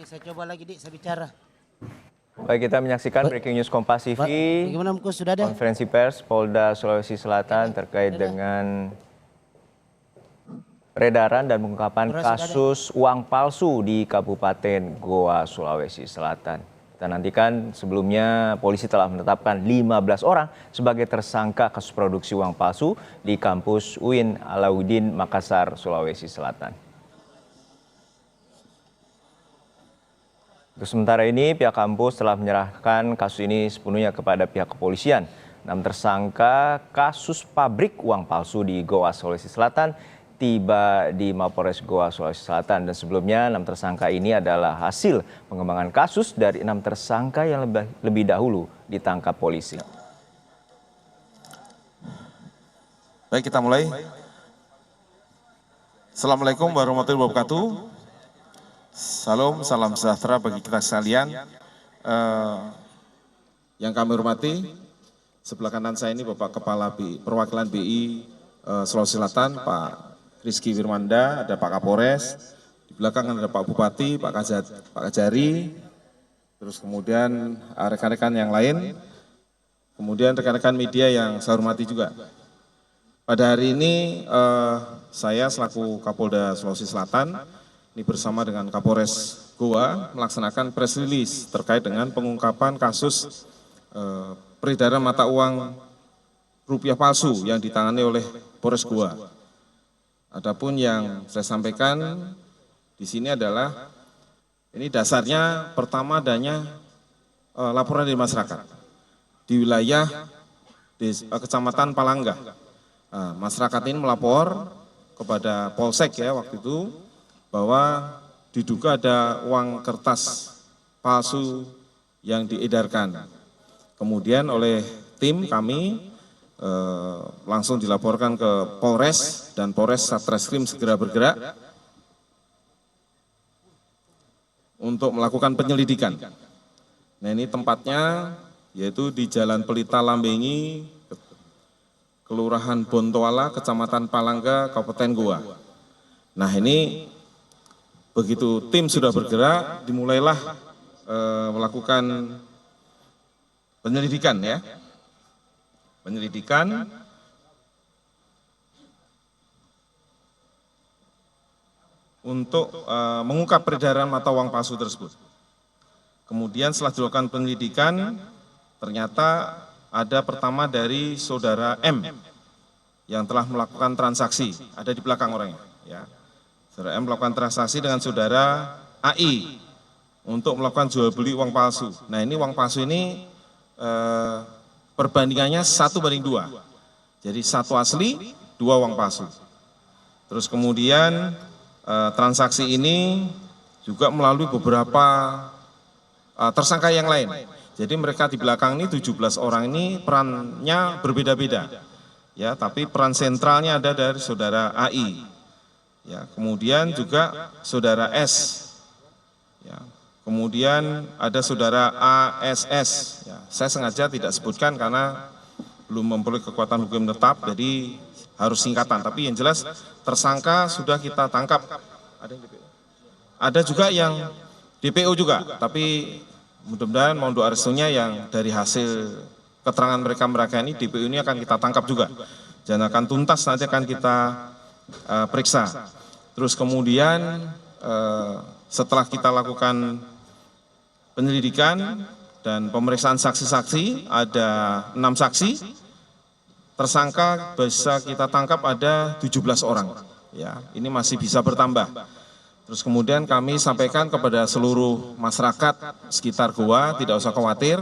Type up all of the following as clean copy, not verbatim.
Ini saya coba lagi, Dik, saya bicara. Baik, kita menyaksikan breaking news Kompas TV. Bagaimana, Mungkus, sudah ada? Konferensi pers Polda Sulawesi Selatan terkait dengan peredaran dan pengungkapan kasus uang palsu di Kabupaten Goa, Sulawesi Selatan. Kita nantikan, sebelumnya polisi telah menetapkan 15 orang sebagai tersangka kasus produksi uang palsu di kampus UIN Alauddin Makassar, Sulawesi Selatan. Untuk sementara ini, pihak kampus telah menyerahkan kasus ini sepenuhnya kepada pihak kepolisian. 6 tersangka kasus pabrik uang palsu di Goa, Sulawesi Selatan tiba di Mapolres Goa, Sulawesi Selatan. Dan sebelumnya 6 tersangka ini adalah hasil pengembangan kasus dari 6 tersangka yang lebih dahulu ditangkap polisi. Baik, kita mulai. Assalamualaikum warahmatullahi wabarakatuh. Salam sejahtera bagi kita sekalian. Yang kami hormati, sebelah kanan saya ini Bapak Kepala Perwakilan BI Sulawesi Selatan, Pak Rizky Wirmanda, ada Pak Kapolres, di belakang ada Pak Bupati, Pak Kajari, terus kemudian rekan-rekan yang lain, kemudian rekan-rekan media yang saya hormati juga. Pada hari ini saya selaku Kapolda Sulawesi Selatan ini bersama dengan Kapolres Goa melaksanakan press release terkait dengan pengungkapan kasus peredaran mata uang rupiah palsu yang ditangani oleh Polres Goa. Adapun yang saya sampaikan di sini adalah ini dasarnya pertama adanya laporan dari masyarakat di wilayah Kecamatan Palangga. Masyarakat ini melapor kepada Polsek ya waktu itu bahwa diduga ada uang kertas palsu yang diedarkan. Kemudian oleh tim kami langsung dilaporkan ke Polres dan Polres Satreskrim segera bergerak untuk melakukan penyelidikan. Nah, ini tempatnya yaitu di Jalan Pelita Lambengi, Kelurahan Bontoala, Kecamatan Palangga, Kabupaten Goa. Nah, ini begitu tim sudah bergerak, dimulailah melakukan penyelidikan ya. Penyelidikan untuk mengungkap peredaran mata uang palsu tersebut. Kemudian setelah dilakukan penyelidikan, ternyata ada pertama dari saudara M yang telah melakukan transaksi, ada di belakang orangnya. Ya. Saudara M melakukan transaksi dengan saudara AI untuk melakukan jual beli uang palsu. Nah, ini uang palsu ini perbandingannya 1:2. Jadi 1 asli, 2 uang palsu. Terus kemudian transaksi ini juga melalui beberapa tersangka yang lain. Jadi mereka di belakang ini 17 orang ini perannya berbeda-beda. Ya, tapi peran sentralnya ada dari saudara AI. Ya, kemudian juga saudara S. Ya, kemudian ada saudara ASS. Ya, saya sengaja tidak sebutkan karena belum memperoleh kekuatan hukum tetap, jadi harus singkatan. Tapi yang jelas tersangka sudah kita tangkap. Ada juga yang DPO juga, tapi mudah-mudahan mohon doa restunya yang dari hasil keterangan mereka ini DPO ini akan kita tangkap juga. Dan akan tuntas nanti akan kita periksa. Terus kemudian setelah kita lakukan penyelidikan dan pemeriksaan saksi-saksi, ada 6 saksi, tersangka bisa kita tangkap ada 17 orang. Ya, ini masih bisa bertambah. Terus kemudian kami sampaikan kepada seluruh masyarakat sekitar Goa, tidak usah khawatir,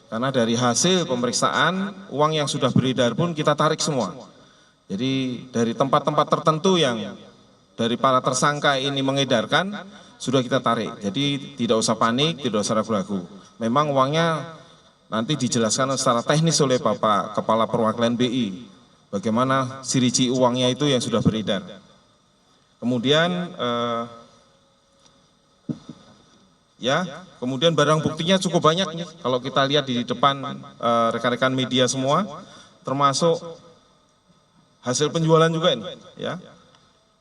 karena dari hasil pemeriksaan, uang yang sudah beredar pun kita tarik semua. Jadi dari tempat-tempat tertentu yang dari para tersangka ini mengedarkan, sudah kita tarik. Jadi tidak usah panik, tidak usah ragu-ragu. Memang uangnya nanti dijelaskan secara teknis oleh Bapak Kepala Perwakilan BI, bagaimana ciri-ciri uangnya itu yang sudah beredar. Kemudian kemudian barang buktinya cukup banyak nih. Kalau kita lihat di depan rekan-rekan media semua, termasuk hasil penjualan juga ini, ya.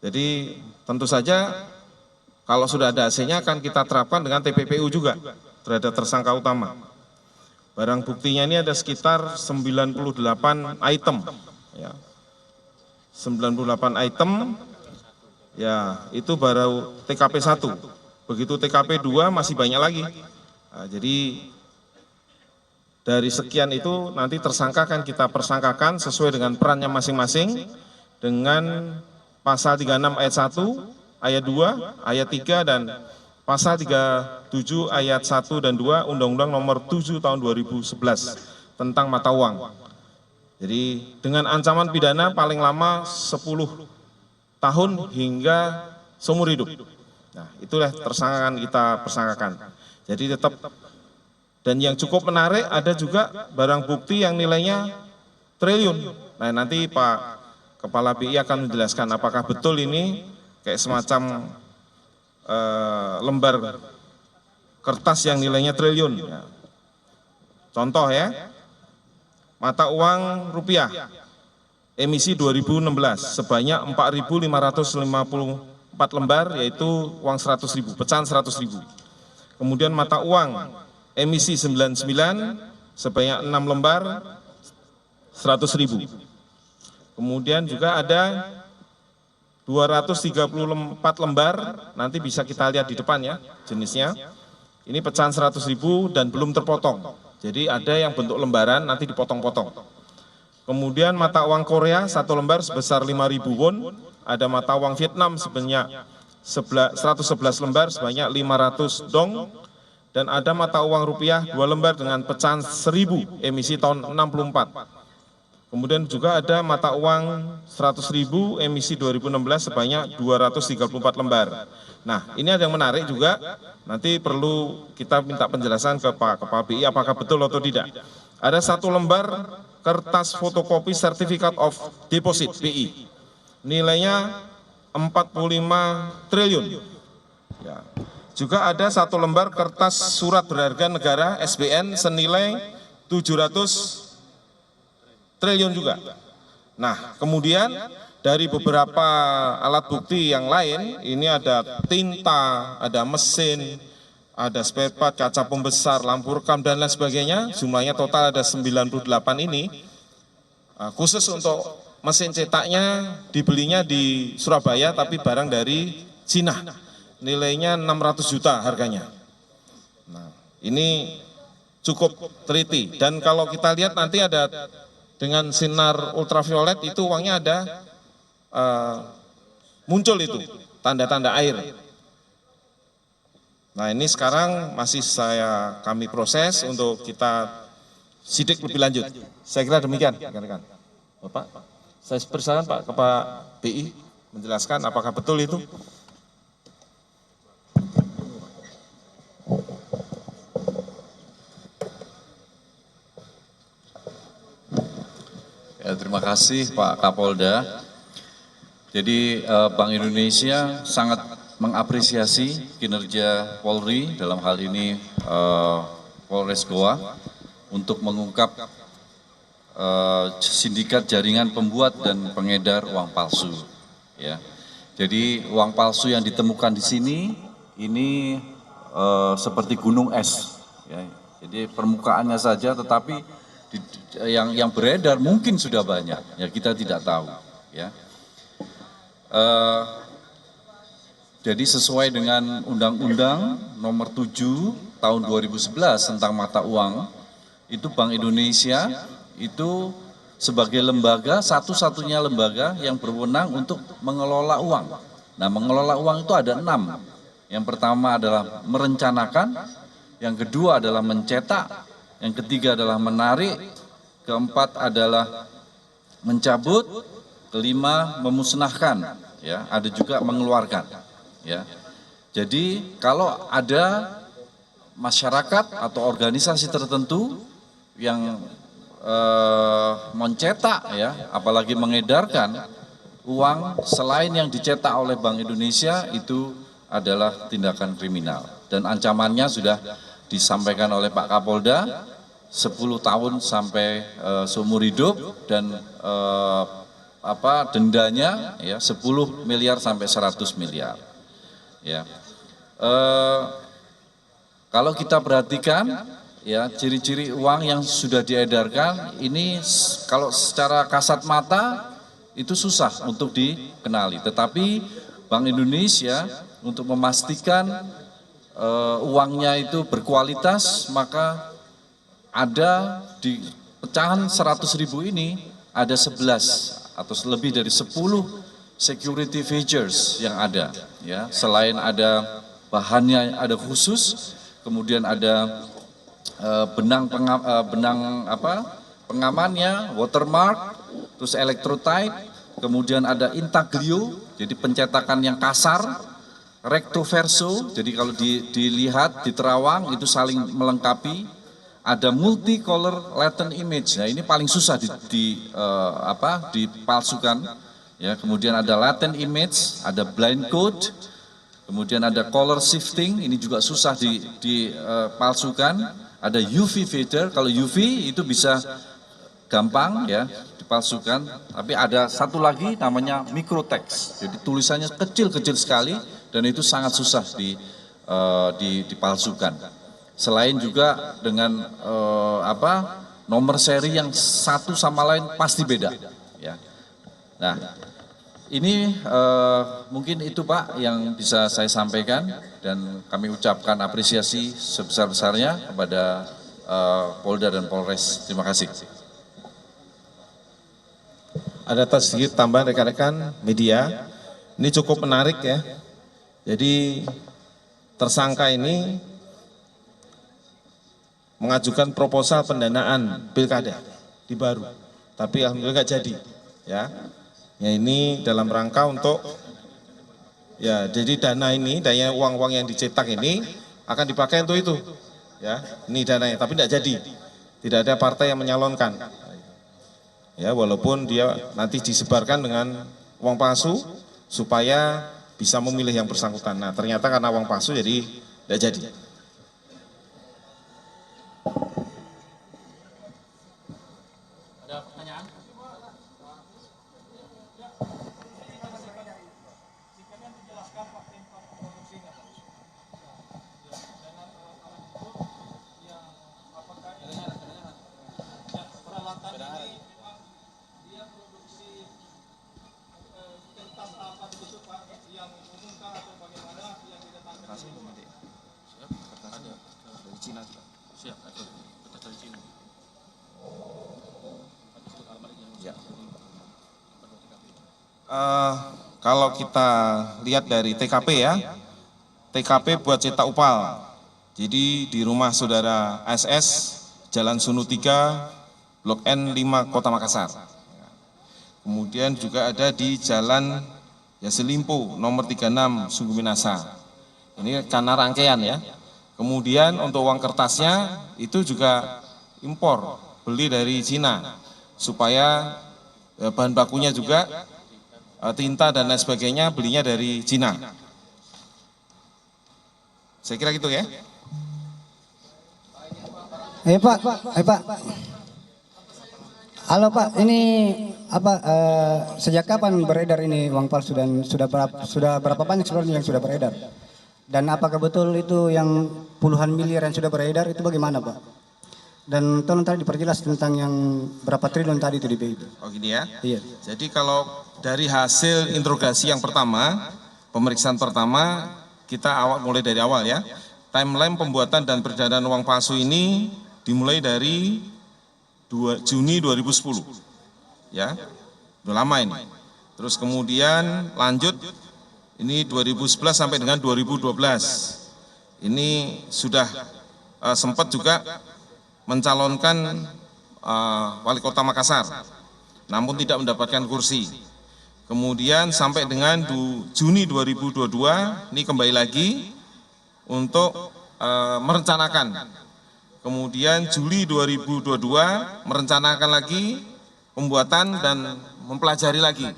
Jadi tentu saja Kalau sudah ada hasilnya akan kita terapkan dengan TPPU juga terhadap tersangka utama. Barang buktinya ini ada sekitar 98 item. Ya. 98 item, ya itu baru TKP 1. Begitu TKP 2 masih banyak lagi. Nah, jadi dari sekian itu nanti tersangka akan kita persangkakan sesuai dengan perannya masing-masing dengan pasal 36 ayat 1, ayat 2, ayat 3, dan pasal 37 ayat 1 dan 2 Undang-Undang nomor 7 tahun 2011 tentang mata uang. Jadi dengan ancaman pidana paling lama 10 tahun hingga seumur hidup. Nah, itulah tersangka kita persangkakan. Jadi tetap, dan yang cukup menarik ada juga barang bukti yang nilainya triliun. Nah, nanti Pak Kepala BI akan menjelaskan apakah betul ini kayak semacam lembar kertas yang nilainya triliun. Ya. Contoh ya, mata uang rupiah emisi 2016 sebanyak 4.554 lembar, yaitu uang 100.000, pecahan 100.000. Kemudian mata uang emisi 99 sebanyak 6 lembar 100.000. Kemudian juga ada 234 lembar, nanti bisa kita lihat di depan ya jenisnya. Ini pecahan 100.000 dan belum terpotong. Jadi ada yang bentuk lembaran nanti dipotong-potong. Kemudian mata uang Korea 1 lembar sebesar 5.000 won. Ada mata uang Vietnam sebanyak 111 lembar sebanyak 500 dong. Dan ada mata uang rupiah 2 lembar dengan pecahan 1.000 emisi tahun 64. Kemudian juga ada mata uang 100.000 emisi 2016 sebanyak 234 lembar. Nah, ini ada yang menarik juga, nanti perlu kita minta penjelasan ke Pak Kepala BI apakah betul atau tidak. Ada 1 lembar kertas fotokopi Certificate of Deposit BI. Nilainya 45 triliun. Ya. Juga ada 1 lembar kertas surat berharga negara SBN senilai 700 triliun juga. Nah, kemudian dari beberapa alat bukti yang lain, ini ada tinta, ada mesin, ada spare part, kaca pembesar, lampu rekam, dan lain sebagainya. Jumlahnya total ada 98 ini. Khusus untuk mesin cetaknya dibelinya di Surabaya, tapi barang dari Cina. Nilainya 600 juta harganya. Nah, ini cukup teliti. Dan kalau kita lihat nanti ada dengan sinar ultraviolet itu uangnya ada muncul itu tanda-tanda air. Nah, ini sekarang masih kami proses untuk kita sidik lebih lanjut. Saya kira demikian, rekan-rekan. Bapak, saya persilakan Pak Kepala BI menjelaskan apakah betul itu. Ya, terima kasih Pak Kapolda. Jadi Bank Indonesia sangat mengapresiasi kinerja Polri dalam hal ini Polres Goa untuk mengungkap sindikat jaringan pembuat dan pengedar uang palsu. Ya, jadi uang palsu yang ditemukan di sini ini seperti gunung es. Ya, jadi permukaannya saja, tetapi yang beredar mungkin sudah banyak. Ya, kita tidak tahu. Ya. Jadi sesuai dengan Undang-Undang nomor 7 tahun 2011 tentang mata uang, itu Bank Indonesia itu sebagai lembaga, satu-satunya lembaga yang berwenang untuk mengelola uang. Nah, mengelola uang itu ada 6. Yang pertama adalah merencanakan, yang kedua adalah mencetak, yang ketiga adalah menarik, keempat adalah mencabut, kelima memusnahkan, ya, ada juga mengeluarkan, ya. Jadi kalau ada masyarakat atau organisasi tertentu yang mencetak, ya, apalagi mengedarkan uang selain yang dicetak oleh Bank Indonesia, itu adalah tindakan kriminal dan ancamannya sudah disampaikan oleh Pak Kapolda, 10 tahun sampai seumur hidup, dan dendanya ya 10 miliar sampai 100 miliar. Ya. Kalau kita perhatikan, ya ciri-ciri uang yang sudah diedarkan ini kalau secara kasat mata itu susah untuk dikenali. Tetapi Bank Indonesia untuk memastikan uangnya itu berkualitas, maka ada di pecahan 100.000 ini ada 11 atau lebih dari 10 security features yang ada. Ya, selain ada bahannya ada khusus, kemudian ada pengamannya, watermark, terus electrotype, kemudian ada intaglio, jadi pencetakan yang kasar, recto verso, jadi kalau dilihat di terawang itu saling melengkapi, ada multicolor latent image, nah ini paling susah dipalsukan, ya, kemudian ada latent image, ada blind code, kemudian ada color shifting, ini juga susah dipalsukan, ada UV filter, kalau UV itu bisa gampang ya dipalsukan, tapi ada satu lagi namanya microtext, jadi tulisannya kecil-kecil sekali dan itu sangat susah dipalsukan. Selain juga dengan nomor seri yang satu sama lain pasti beda. Ya. Nah, ini mungkin itu Pak yang bisa saya sampaikan dan kami ucapkan apresiasi sebesar-besarnya kepada Polda dan Polres. Terima kasih. Ada sedikit tambahan rekan-rekan media, ini cukup menarik ya. Jadi tersangka ini mengajukan proposal pendanaan pilkada di Baru, tapi alhamdulillah nggak jadi, ya. Ya ini dalam rangka untuk, ya jadi dana ini, dana uang-uang yang dicetak ini akan dipakai untuk itu, ya. Ini dananya, tapi tidak jadi, tidak ada partai yang menyalonkan, ya walaupun dia nanti disebarkan dengan uang palsu supaya bisa memilih yang bersangkutan. Nah ternyata karena uang palsu jadi tidak jadi. Kalau kita lihat dari TKP ya, TKP buat cetak upal. Jadi di rumah saudara SS, Jalan Sunu 3, Blok N 5, Kota Makassar. Kemudian juga ada di Jalan Yaselimpo, nomor 36, Sungguh Minasa. Ini karena rangkaian ya. Kemudian untuk uang kertasnya itu juga impor, beli dari Cina, supaya bahan bakunya juga tinta dan lain sebagainya belinya dari Cina. Saya kira gitu ya. Pak. Halo Pak, ini sejak kapan beredar ini uang palsu dan sudah berapa banyak sebenarnya yang sudah beredar? Dan apakah betul itu yang puluhan miliar yang sudah beredar itu bagaimana Pak? Dan tolong tadi diperjelas tentang yang berapa triliun tadi itu di BI. Oh gini ya. Iya. Jadi kalau dari hasil interogasi yang pertama, pemeriksaan pertama, kita mulai dari awal ya. Timeline pembuatan dan peredaran uang palsu ini dimulai dari Juni 2010. Ya. Udah lama ini. Terus kemudian lanjut ini 2011 sampai dengan 2012. Ini sudah sempat juga mencalonkan wali kota Makassar, namun tidak mendapatkan kursi. Kemudian sampai dengan Juni 2022, ini kembali lagi untuk merencanakan. Kemudian Juli 2022 merencanakan lagi pembuatan dan mempelajari lagi.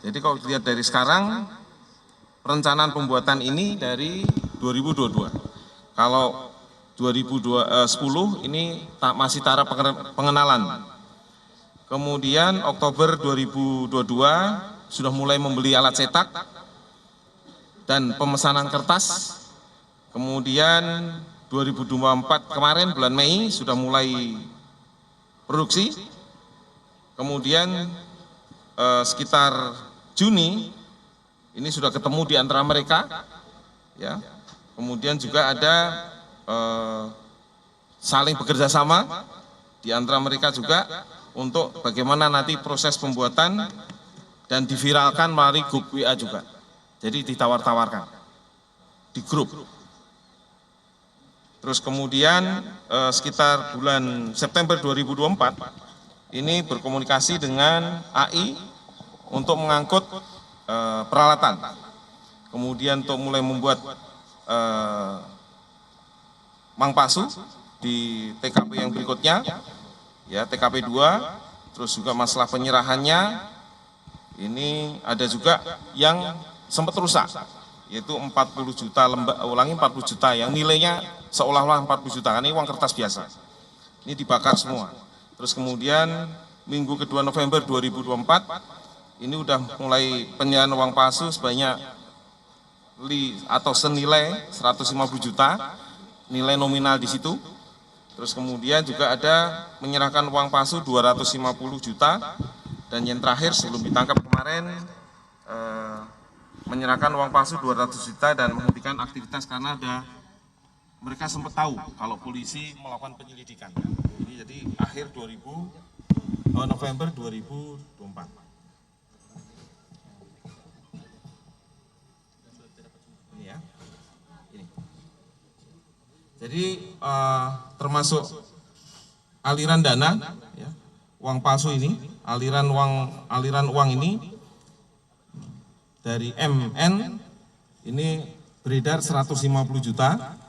Jadi kalau dilihat dari sekarang, perencanaan pembuatan ini dari 2022. Kalau 2010 ini masih taraf pengenalan. Kemudian Oktober 2022 sudah mulai membeli alat cetak. dan pemesanan kertas. Kemudian 2024 kemarin bulan Mei sudah mulai produksi. Kemudian sekitar Juni ini sudah ketemu di antara mereka, ya. Kemudian juga ada saling bekerja sama di antara mereka juga untuk bagaimana nanti proses pembuatan dan diviralkan melalui grup WA juga. Jadi ditawar-tawarkan di grup. Terus kemudian sekitar bulan September 2024 ini berkomunikasi dengan AI untuk mengangkut peralatan. Kemudian untuk mulai membuat mang palsu di TKP yang berikutnya, ya TKP 2, terus juga masalah penyerahannya, ini ada juga yang sempat rusak, yaitu 40 juta ulangi 40 juta yang nilainya seolah-olah 40 juta, karena ini uang kertas biasa. Ini dibakar semua. Terus kemudian minggu kedua November 2024, ini udah mulai penyerahan uang palsu sebanyak atau senilai 150 juta, nilai nominal di situ. Terus kemudian juga ada menyerahkan uang palsu 250 juta, dan yang terakhir sebelum ditangkap kemarin menyerahkan uang palsu 200 juta dan menghentikan aktivitas karena ada mereka sempat tahu kalau polisi melakukan penyelidikan. Ini jadi akhir November 2024. Ini ya. Ini. Jadi termasuk aliran dana, ya, uang palsu ini, aliran uang ini dari MN ini beredar 150 juta.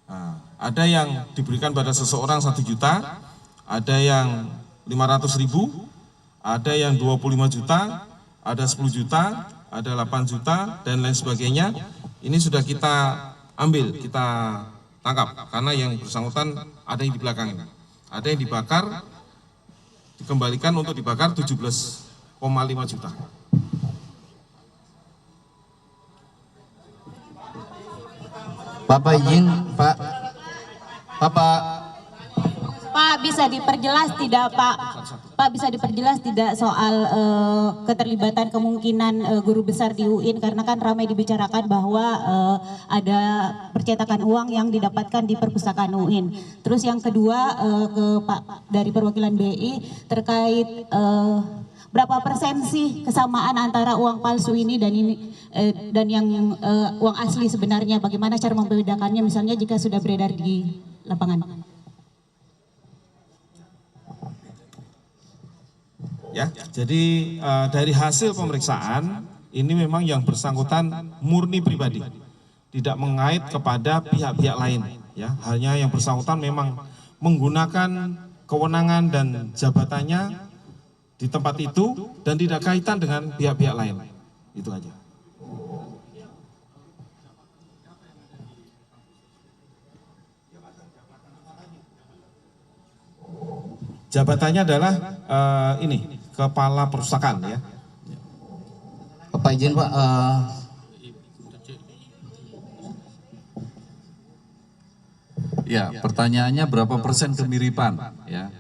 Nah, ada yang diberikan pada seseorang 1 juta, ada yang 500.000, ada yang 25 juta, ada 10 juta, ada 8 juta, dan lain sebagainya. Ini sudah kita ambil, kita tangkap, karena yang bersangkutan ada yang di belakangnya. Ada yang dibakar, dikembalikan untuk dibakar 17,5 juta. Bapak izin, Pak. Pak, bisa diperjelas tidak, Pak? Pak, bisa diperjelas tidak soal keterlibatan kemungkinan guru besar di UIN, karena kan ramai dibicarakan bahwa ada percetakan uang yang didapatkan di perpustakaan UIN. Terus yang kedua ke Pak dari perwakilan BI terkait berapa persen sih kesamaan antara uang palsu ini dan yang uang asli sebenarnya? Bagaimana cara membedakannya misalnya jika sudah beredar di lapangan? Ya, jadi dari hasil pemeriksaan ini memang yang bersangkutan murni pribadi, tidak mengait kepada pihak-pihak lain. Ya, hanya yang bersangkutan memang menggunakan kewenangan dan jabatannya di tempat itu dan tidak kaitan dengan pihak-pihak lain. Itu aja. Jabatannya adalah ini, kepala perpustakaan, ya. Bapak izin, Pak. Ya, pertanyaannya berapa persen kemiripan? Ya,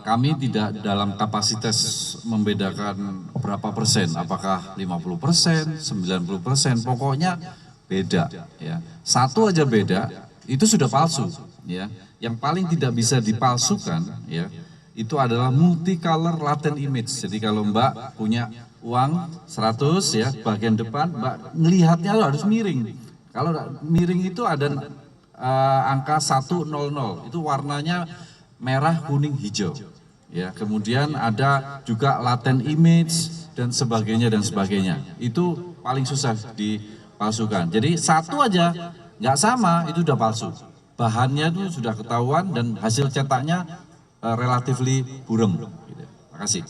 kami tidak dalam kapasitas membedakan berapa persen, apakah 50%, 90%, pokoknya beda. Ya, satu aja beda, itu sudah palsu. Ya, yang paling tidak bisa dipalsukan, ya, itu adalah multicolor latent image. Jadi kalau Mbak punya uang 100, ya, bagian depan Mbak ngelihatnya harus miring. Kalau miring itu ada angka 100, itu warnanya merah, kuning, hijau. Ya, kemudian ada juga latent image dan sebagainya dan sebagainya. Itu paling susah dipalsukan. Jadi satu aja nggak sama itu udah palsu. Bahannya itu sudah ketahuan dan hasil cetaknya relatively burem. Gitu. Terima kasih.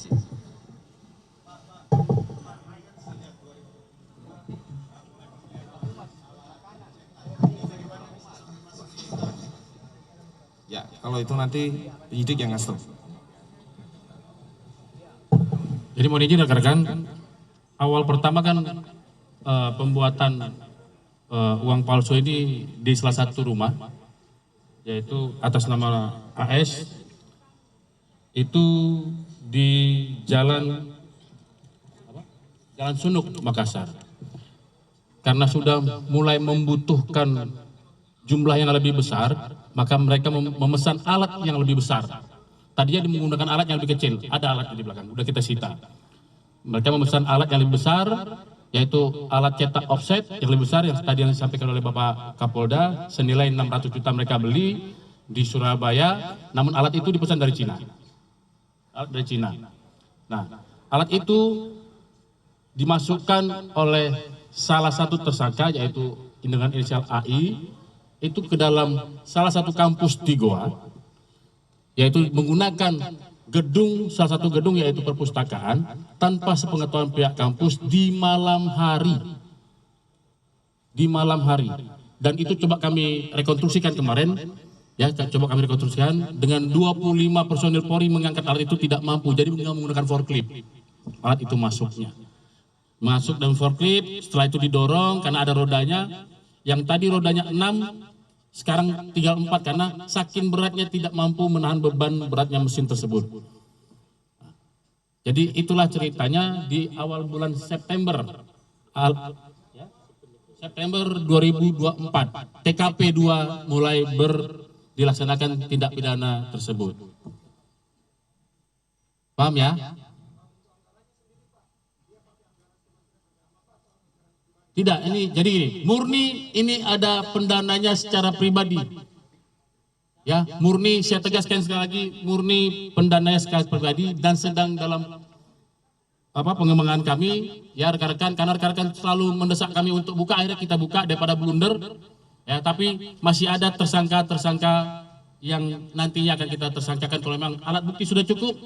Ya, kalau itu nanti penyidik yang ngasih. Jadi mohon izin rekan-rekan, awal pertama kan pembuatan uang palsu ini di salah satu rumah, yaitu atas nama AS, itu di Jalan Sunuk, Makassar. Karena sudah mulai membutuhkan jumlah yang lebih besar, maka mereka memesan alat yang lebih besar. Tadinya menggunakan alat yang lebih kecil, ada alat di belakang, udah kita sita. Mereka memesan alat yang lebih besar, yaitu alat cetak offset yang lebih besar yang tadi yang disampaikan oleh Bapak Kapolda, senilai 600 juta mereka beli di Surabaya, namun alat itu dipesan dari Cina. Alat dari Cina. Nah, alat itu dimasukkan oleh salah satu tersangka, yaitu dengan inisial AI, itu ke dalam salah satu kampus di Goa, yaitu menggunakan salah satu gedung yaitu perpustakaan, tanpa sepengetahuan pihak kampus di malam hari. Dan itu coba kami rekonstruksikan kemarin, ya, coba kami rekonstruksikan dengan 25 personil Polri mengangkat alat itu tidak mampu, jadi menggunakan forklift. Alat itu masuk dalam forklift, setelah itu didorong karena ada rodanya, yang tadi rodanya 6, sekarang tinggal 4 karena saking beratnya tidak mampu menahan beban beratnya mesin tersebut. Jadi itulah ceritanya di awal bulan September 2024, TKP 2 mulai dilaksanakan tindak pidana tersebut. Paham ya? Tidak, ini jadi gini, murni ini ada pendananya secara pribadi. Ya, murni, saya tegaskan sekali lagi, murni pendananya secara pribadi dan sedang dalam pengembangan kami, ya rekan-rekan, karena rekan-rekan selalu mendesak kami untuk buka, akhirnya kita buka daripada blunder. Ya, tapi masih ada tersangka-tersangka yang nantinya akan kita tersangkakan kalau memang alat bukti sudah cukup,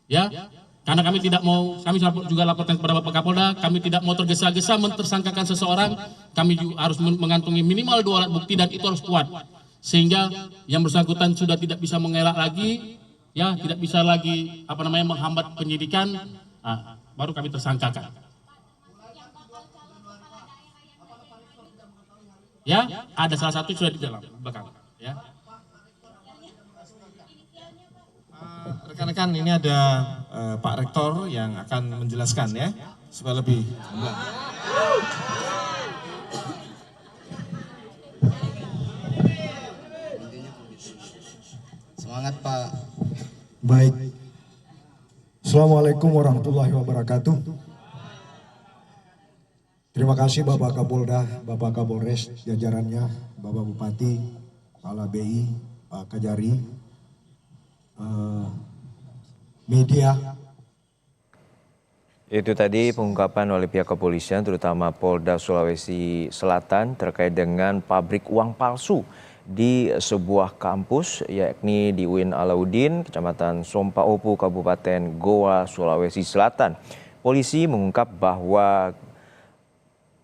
ya. Karena kami tidak mau, kami juga laporkan kepada Bapak Kapolda, kami tidak mau tergesa-gesa mentersangkakan seseorang, kami juga harus mengantungi minimal 2 alat bukti dan itu harus kuat. Sehingga yang bersangkutan sudah tidak bisa mengelak lagi, ya tidak bisa lagi menghambat penyidikan, baru kami tersangkakan. Ya, ada salah satu sudah di dalam belakang, ya. Rekan-rekan, ini ada Pak Rektor yang akan menjelaskan ya, supaya lebih. Semangat Pak. Baik. Assalamualaikum warahmatullahi wabarakatuh. Terima kasih Bapak Kapolda, Bapak Kapolres, jajarannya, Bapak Bupati, Kepala BI, Pak Kajari, media. Itu tadi pengungkapan oleh pihak kepolisian terutama Polda Sulawesi Selatan terkait dengan pabrik uang palsu di sebuah kampus yakni di UIN Alauddin, Kecamatan Sompaopu, Kabupaten Goa, Sulawesi Selatan. Polisi mengungkap bahwa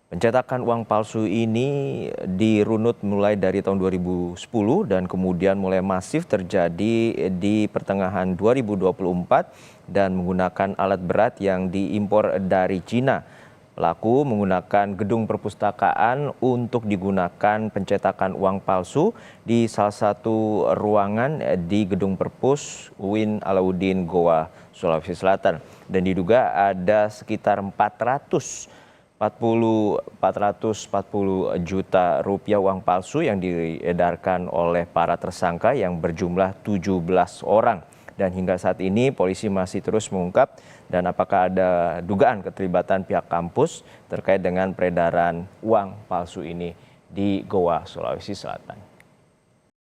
pencetakan uang palsu ini dirunut mulai dari tahun 2010 dan kemudian mulai masif terjadi di pertengahan 2024 dan menggunakan alat berat yang diimpor dari Cina. Pelaku menggunakan gedung perpustakaan untuk digunakan pencetakan uang palsu di salah satu ruangan di gedung Perpus UIN Alauddin Goa, Sulawesi Selatan. Dan diduga ada sekitar 440 juta rupiah uang palsu yang diedarkan oleh para tersangka yang berjumlah 17 orang. Dan hingga saat ini polisi masih terus mengungkap dan apakah ada dugaan keterlibatan pihak kampus terkait dengan peredaran uang palsu ini di Goa, Sulawesi Selatan.